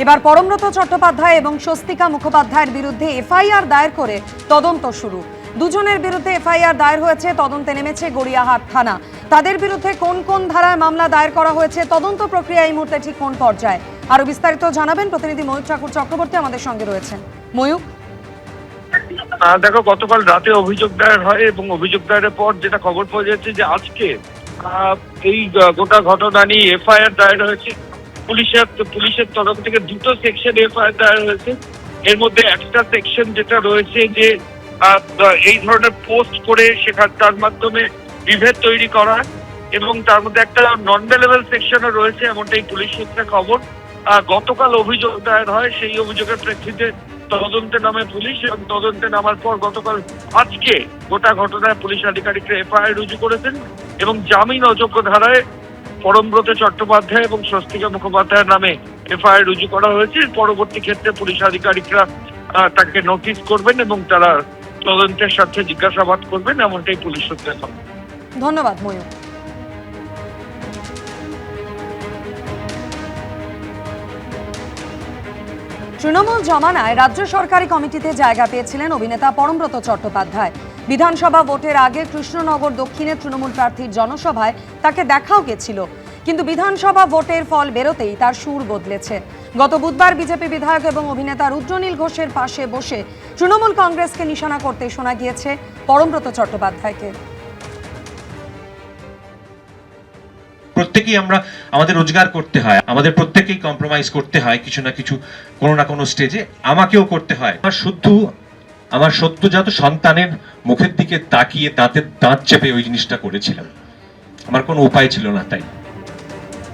এবার পরমব্রত চট্টোপাধ্যায় এবং স্বস্তিকা মুখোপাধ্যায়ের বিরুদ্ধে এফআইআর দায়ের করে তদন্ত শুরু। দুজনের বিরুদ্ধে এফআইআর দায়ের হয়েছে, তদন্তে নেমেছে গড়িয়াহাট থানা। তাদের বিরুদ্ধে কোন কোন ধারায় মামলা দায়ের করা হয়েছে, তদন্ত প্রক্রিয়া এই মুহূর্তে ঠিক কোন পর্যায়ে, আরো বিস্তারিত জানাবেন প্রতিনিধি ময়ূক ঠাকুর চক্রবর্তী আমাদের সঙ্গে রয়েছেন। ময়ূক, দেখো, গতকাল রাতে অভিযোগ দায়ের হয় এবং অভিযোগ দায়েরের পর যেটা খবর পাওয়া যাচ্ছে যে আজকে এই গোটা ঘটনা নিয়ে এফআইআর দায়ের হয়েছে। পুলিশের তরফ থেকে দুটো সেকশন এফআইআর দায়ের হয়েছে। এর মধ্যে একটা সেকশন যেটা রয়েছে যে এই ধরনের পোস্ট করে তার মাধ্যমে বিভেদ তৈরি করা, এবং তার মধ্যে একটা নন ভেলেবল সেকশনও রয়েছে, এমনটাই পুলিশ সূত্রে খবর। গতকাল অভিযোগ দায়ের হয়, সেই অভিযোগের প্রেক্ষিতে তদন্তে নামে পুলিশ, এবং তদন্তে নামার পর গতকাল আজকে গোটা ঘটনায় পুলিশ আধিকারিকরা এফআইআর রুজু করেছেন এবং জামিন অযোগ্য ধারায় পরমব্রত চট্টোপাধ্যায় এবং স্বস্তিকা মুখোপাধ্যায়ের নামে এফআইআর রুজু করা হয়েছে। পরবর্তী ক্ষেত্রে পুলিশ আধিকারিকরা তাকে নোটিশ করবেন এবং তারা তদন্তের সাথে জিজ্ঞাসাবাদ করবেন, এমনটাই পুলিশ সূত্রে খবর। ধন্যবাদ ময়ূক। তৃণমূল জমানায় রাজ্য সরকারি কমিটিতে জায়গা পেয়েছিলেন অভিনেতা পরমব্রত চট্টোপাধ্যায়। বিধানসভা ভোটের আগে কৃষ্ণনগর দক্ষিণে তৃণমূল প্রার্থীর জনসভায় তাকে দেখাও গেছিল, কিন্তু বিধানসভা ভোটের ফল বেরোতেই তার সুর বদলেছে। গত বুধবার বিজেপি বিধায়ক এবং অভিনেতা রুদ্রনীল ঘোষের পাশে বসে তৃণমূল কংগ্রেসকে নিশানা করতে শোনা গিয়েছে পরমব্রত চট্টোপাধ্যায়কে। প্রত্যেকেই আমাদের রোজগার করতে হয়, আমাদের প্রত্যেকেই কম্প্রোমাইজ করতে হয় কিছু না কিছু, কোনো না কোনো স্টেজে আমাকেও করতে হয়। আমার সদ্যজাত সন্তানের মুখের দিকে তাকিয়ে দাঁত চেপে ওই জিনিসটা করেছিলাম, আমার কোনো উপায় ছিল না। তাই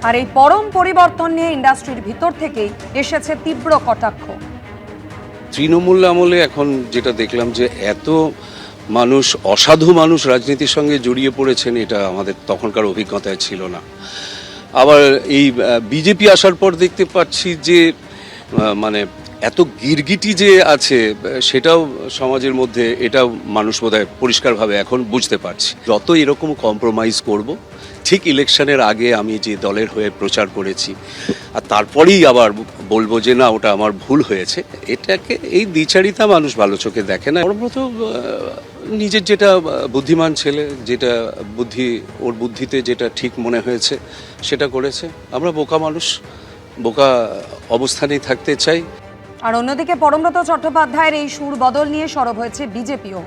আর এই পরম পরিবর্তন নিয়ে ইন্ডাস্ট্রির ভিতর থেকেই এসেছে তীব্র কটাক্ষ। তৃণমূল আমলে এখন যেটা দেখলাম যে এত মানুষ, অসাধু মানুষ রাজনীতির সঙ্গে জড়িয়ে পড়েছেন, এটা আমাদের তখনকার অভিজ্ঞতায় ছিল না। আবার এই বিজেপি আসার পর দেখতে পাচ্ছি যে মানে এত গিরগিটি যে আছে সেটাও সমাজের মধ্যে, এটাও মানুষ বোধহয় পরিষ্কারভাবে এখন বুঝতে পারছি। যত এরকম কম্প্রোমাইজ করব, ঠিক ইলেকশনের আগে আমি যে দলের হয়ে প্রচার করেছি আর তারপরেই আবার বলবো যে না, ওটা আমার ভুল হয়েছে, এটাকে এই দ্বিচারিতা মানুষ ভালো চোখে দেখে না। পরমব্রত নিজের যেটা বুদ্ধিমান ছেলে, যেটা ওর বুদ্ধিতে যেটা ঠিক মনে হয়েছে সেটা করেছে। আমরা বোকা মানুষ, বোকা অবস্থানেই থাকতে চাই। আর অন্যদিকে পরমব্রত চট্টোপাধ্যায়ের এই সুর বদল নিয়ে সরব হয়েছে বিজেপিও।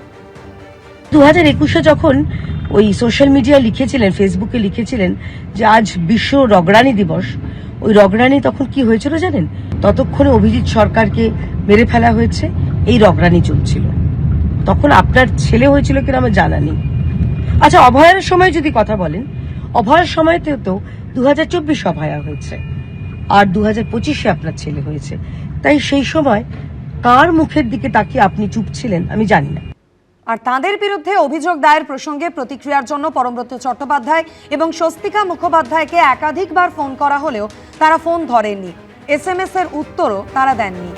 2021-এ যখন ওই সোশ্যাল মিডিয়া লিখেছিলেন, ফেসবুকে লিখেছিলেন যে আজ বিশ্ব রগড়ানি দিবস, ওই রগড়ানি তখন কি হয়েছিল জানেন? ততক্ষণে অভিজিৎ সরকারকে মেরে ফেলা হয়েছে, এই রগড়ানি চলছিল। তখন আপনার ছেলে হয়েছিল কিনা আমার জানা নেই। আচ্ছা, অভয়ার সময় যদি কথা বলেন, অভয়ার সময়তেও তো 2024 অভয়া হয়েছে, আর 2025-এ আপনার ছেলে হয়েছে। তাই সেই সময় কার মুখের দিকে তাকিয়ে আপনি চুপ ছিলেন আমি জানি না। আর তাঁদের বিরুদ্ধে অভিযোগ দায়ের প্রসঙ্গে প্রতিক্রিয়ার জন্য পরমব্রত চট্টোপাধ্যায় এবং স্বস্তিকা মুখোপাধ্যায়কে একাধিকবার ফোন করা হলেও তারা ফোন ধরেননি, SMS এর উত্তরও তারা দেননি।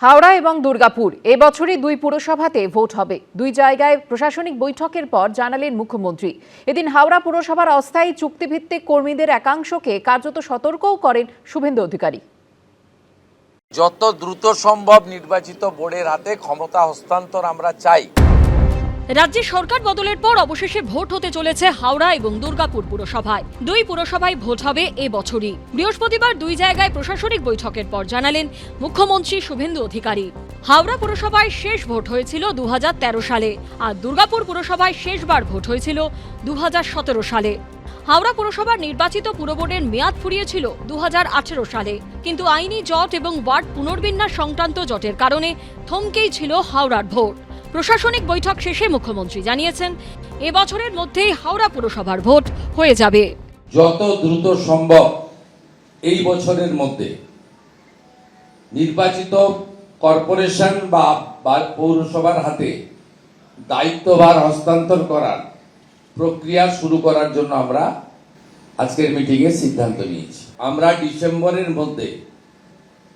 হাওড়া এবং দুর্গাপুর এবছরই দুই পুরসভাতে ভোট হবে। দুই জায়গায় প্রশাসনিক বৈঠকের পর জানালেন মুখ্যমন্ত্রী। এদিন হাওড়া পুরসভার অস্থায়ী চুক্তিভিত্তিক কর্মীদের একাংশকে কার্যত সতর্কও করেন শুভেন্দু অধিকারী। যত দ্রুত সম্ভব নির্বাচিত বোর্ডের হাতে ক্ষমতা হস্তান্তর আমরা চাই। রাজ্যে সরকার বদলের পর অবশেষে ভোট হতে চলেছে হাওড়া এবং দুর্গাপুর পুরসভায়। দুই পুরসভায় ভোট হবে এবছরই। বৃহস্পতিবার দুই জায়গায় প্রশাসনিক বৈঠকের পর জানালেন মুখ্যমন্ত্রী শুভেন্দু অধিকারী। হাওড়া পুরসভায় শেষ ভোট হয়েছিল 2013 সালে, আর দুর্গাপুর পুরসভায় শেষবার ভোট হয়েছিল 2017 সালে। হাওড়া পুরসভার নির্বাচিত পুরবোর্ডের মেয়াদ ফুরিয়েছিল 2018 সালে, কিন্তু আইনি জট এবং ওয়ার্ড পুনর্বিন্যাস সংক্রান্ত জটের কারণে থমকেই ছিল হাওড়ার ভোট। প্রশাসনিক বৈঠক শেষে মুখ্যমন্ত্রী জানিয়েছেন এবছরের মধ্যেই হাওড়া পুরসভার ভোট হয়ে যাবে। যত দ্রুত সম্ভব এই বছরের মধ্যে নির্বাচিত কর্পোরেশন বা পৌরসভার হাতে দায়িত্বভার হস্তান্তর করার প্রক্রিয়া শুরু করার জন্য আমরা আজকের মিটিংয়ে সিদ্ধান্ত নিয়েছি। আমরা ডিসেম্বরের মধ্যে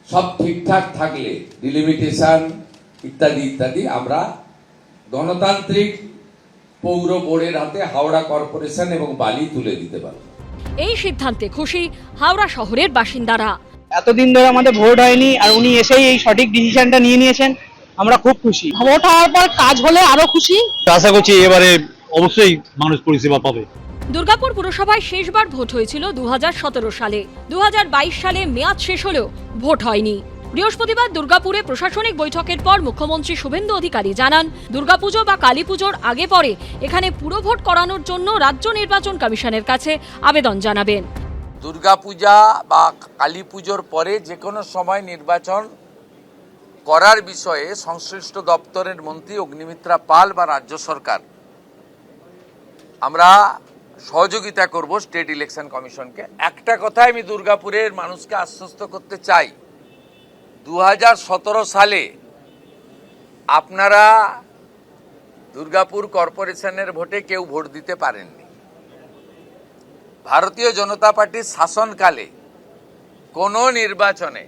সব ঠিকঠাক থাকলে ডিলিমিটেশন ইত্যাদি ইত্যাদি আমরা গণতান্ত্রিক পৌর বোর্ডের হাতে হাওড়া কর্পোরেশন এবং বালি তুলে দিতে পারব। এই সিদ্ধান্তে খুশি হাওড়া শহরের বাসিন্দারা। এতদিন ধরে আমাদের ভোট হয়নি, আর উনি এসেই এই সঠিক ডিসিশনটা নিয়ে নিয়েছেন, আমরা খুব খুশি। ভোট হওয়ার পর কাজ হলে আরো খুশি। আশা করছি এবারে অবশ্যই মানুষ পরিষেবা পাবে। দুর্গাপুর পুরসভায় শেষবার ভোট হয়েছিল 2017 সালে। 2022 সালে মেয়াদ শেষ হলেও ভোট হয়নি। বৃহস্পতিবার দুর্গাপুরে প্রশাসনিক বৈঠকের পর মুখ্যমন্ত্রী শুভেন্দু অধিকারী জানান, দুর্গাপুজো বা কালীপুজোর আগে পরে এখানে পুরভোট করানোর জন্য রাজ্য নির্বাচন কমিশনের কাছে আবেদন জানাবেন। দুর্গাপূজা বা কালী পুজোর পরে যে কোনো সময় নির্বাচন করার বিষয়ে সংশ্লিষ্ট দপ্তরের মন্ত্রী অগ্নিমিত্রা পাল বা রাজ্য সরকার আমরা সহযোগিতা করব স্টেট ইলেকশন কমিশনকে। একটা কথাই আমি দুর্গাপুরের মানুষকে আশ্বস্ত করতে চাই, 2017 সালে আপনারা দুর্গাপুর কর্পোরেশনের ভোটে কেউ ভোট দিতে পারেননি। ভারতীয় জনতা পার্টির শাসনকালে কোনো নির্বাচনে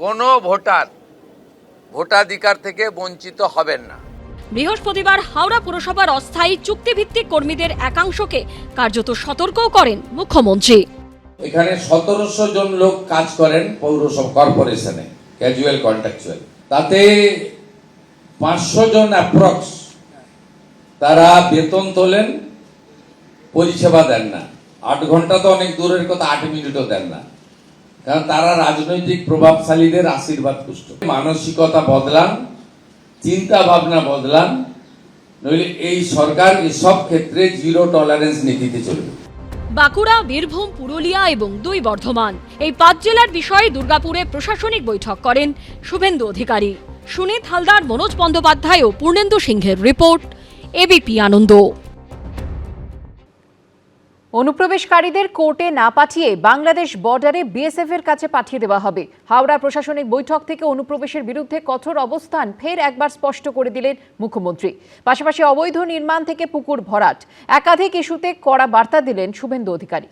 কোনো ভোটার ভোটাধিকার থেকে বঞ্চিত হবেন না। বৃহস্পতিবার হাওড়া পুরসভার অস্থায়ী চুক্তিভিত্তিক কর্মীদের একাংশকে কার্যত সতর্কও করেন মুখ্যমন্ত্রী। এখানে 1700 জন লোক কাজ করেন পৌরসভা কর্পোরেশনে, ক্যাজুয়াল কন্ট্রাকচুয়াল। তাতে 500 জন অ্যাপ্রক্স তারা বেতন তোলেন, পরিষেবা দেন না। 8 ঘন্টা তো অনেক দূরের কথা, 8 মিনিটও দেন না, কারণ তারা রাজনৈতিক প্রভাবশালীদের আশীর্বাদ পুষ্ট। মানসিকতা বদলান, চিন্তা ভাবনা বদলান, নইলে এই সরকার এসব ক্ষেত্রে জিরো টলারেন্স নীতিতে চলবে। বাঁকুড়া, বীরভূম, পুরুলিয়া এবং 2 বর্ধমান এই 5 জেলার বিষয়ে দুর্গাপুরে প্রশাসনিক বৈঠক করেন শুভেন্দু অধিকারী। সুনীত হালদার, মনোজ বন্দ্যোপাধ্যায় ও পূর্ণেন্দু সিংহের রিপোর্ট, এবিপি আনন্দ। অনুপ্রবেশকারীদের কোর্টে না পাঠিয়ে বাংলাদেশ বর্ডারে বিএসএফ এর কাছে পাঠিয়ে দেওয়া হবে। হাওড়া প্রশাসনিক বৈঠক থেকে অনুপ্রবেশের বিরুদ্ধে কঠোর অবস্থান ফের একবার স্পষ্ট করে দিলেন মুখ্যমন্ত্রী। পাশাপাশি অবৈধ নির্মাণ থেকে পুকুর ভরাট, একাধিক ইস্যুতে কড়া বার্তা দিলেন শুভেন্দু অধিকারী।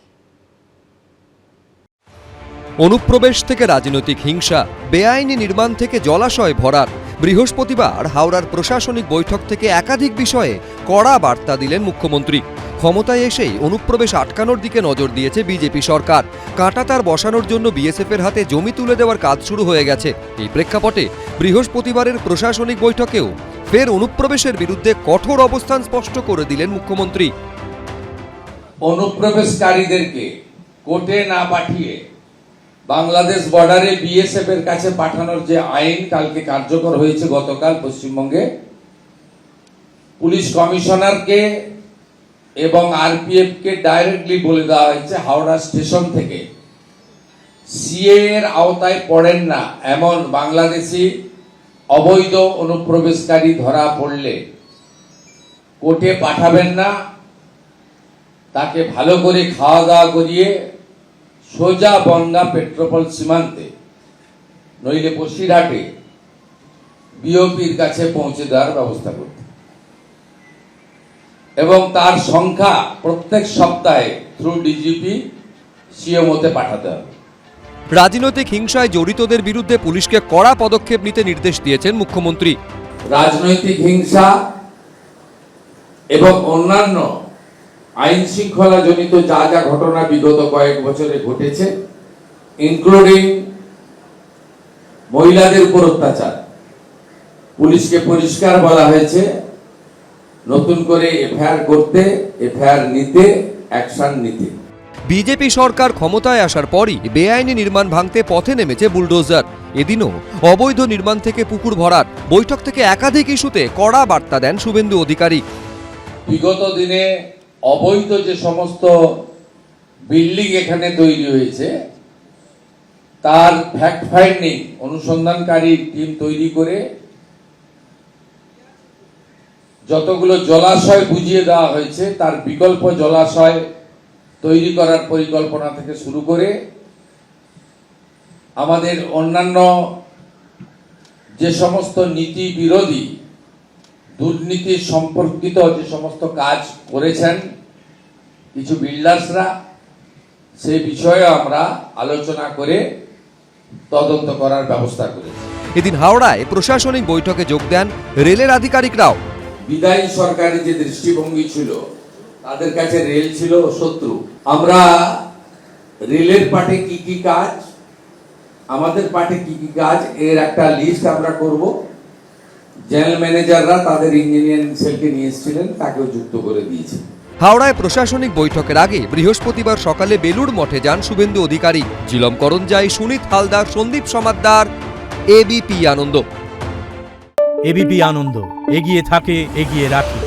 অনুপ্রবেশ থেকে রাজনৈতিক হিংসা, বেআইনি নির্মাণ থেকে জলাশয় ভরাট, বৃহস্পতিবার হাওড়ার প্রশাসনিক বৈঠক থেকে একাধিক বিষয়ে কড়া বার্তা দিলেন মুখ্যমন্ত্রী। ক্ষমতায় এসেই অনুপ্রবেশ আটকানোর দিকে নজর দিয়েছে বিজেপি সরকার। কাঁটাতার বসানোর জন্য বিএসএফের হাতে জমি তুলে দেওয়ার কাজ শুরু হয়ে গেছে। এই প্রেক্ষাপটে বৃহস্পতিবারের প্রশাসনিক বৈঠকেও ফের অনুপ্রবেশের বিরুদ্ধে কঠোর অবস্থান স্পষ্ট করে দিলেন মুখ্যমন্ত্রী। অনুপ্রবেশকারীদেরকে কোর্টে না পাঠিয়ে বাংলাদেশ বর্ডারে বিএসএফ এর কাছে পাঠানোর যে আইন কালকে কার্যকর হয়েছে, গতকাল পশ্চিমবঙ্গে পুলিশ কমিশনারকে এবং আরপিএফ কে ডাইরেক্টলি বলে দেওয়া হয়েছে হাওড়া স্টেশন থেকে সিএ এর আওতায় পড়েন না এমন বাংলাদেশি অবৈধ অনুপ্রবেশকারী ধরা পড়লে কোর্টে পাঠাবেন না, তাকে ভালো করে খাওয়া দাওয়া করিয়ে সোজা বনগা পেট্রোপল সীমান্তে নইলে বসিরহাটে বিওপির কাছে পৌঁছে দেওয়ার ব্যবস্থা করতে এবং তার সংখ্যা প্রত্যেক সপ্তাহে থ্রু ডিজিপি সিএমওতে পাঠাতে হবে। রাজনৈতিক হিংসায় জড়িতদের বিরুদ্ধে পুলিশকে কড়া পদক্ষেপ নিতে নির্দেশ দিয়েছেন মুখ্যমন্ত্রী। রাজনৈতিক হিংসা এবং অন্যান্য আইন শৃঙ্খলা জনিত যা যা ঘটনা বিগত কয়েক বছরে ঘটেছে, ইনক্লুডিং মহিলাদের উপর অত্যাচার, পুলিশকে পরিষ্কার বলা হয়েছে নতুন করে এফআইআর করতে, এফআইআর নিতে, অ্যাকশন নিতে। বিজেপি সরকার ক্ষমতায় আসার পরই বেআইনি নির্মাণ ভাঙতে পথে নেমেছে বুলডোজার। এদিনও অবৈধ নির্মাণ থেকে পুকুর ভরাট, বৈঠক থেকে একাধিক ইস্যুতে কড়া বার্তা দেন শুভেন্দু অধিকারী। বিগত দিনে অবৈধ যে সমস্ত বিল্ডিং এখানে তৈরি হয়েছে তার ফ্যাক্ট ফাইন্ডিং অনুসন্ধানকারী টিম তৈরি করে যতগুলো জলাশয় বুঝিয়ে দেওয়া হয়েছে তার বিকল্প জলাশয় তৈরি করার পরিকল্পনা থেকে শুরু করে আমাদের অন্যান্য যে সমস্ত নীতি বিরোধী দুর্নীতি সম্পর্কিত যে সমস্ত কাজ করেছেন কিছু বিল্ডার্সরা, সেই বিষয়ে আমরা আলোচনা করে তদন্ত করার ব্যবস্থা করেছে। এদিন হাওড়ায় প্রশাসনিক বৈঠকে যোগ দেন রেলের আধিকারিকরাও। বিদায়ী সরকারের যে দৃষ্টিভঙ্গি ছিল, তাদের কাছে রেল ছিল শত্রু। আমরা রেলের পাটে কি কি কাজ, আমাদের পাটে কি কি কাজ, এর একটা লিস্ট আমরা করব। জেনারেল ম্যানেজাররা তাদের ইঞ্জিনিয়ারিং সেলকে নিয়ে এসেছিলেন, তাকেও যুক্ত করে দিয়েছে। হাওড়ায় প্রশাসনিক বৈঠকের আগে বৃহস্পতিবার সকালে বেলুড় মঠে যান শুভেন্দু অধিকারী, জিলম করঞ্জাই, সুনীত হালদার, সন্দীপ সমাদ্দার, এবিপি আনন্দ। এবিপি আনন্দ, এগিয়ে থাকে, এগিয়ে রাখে।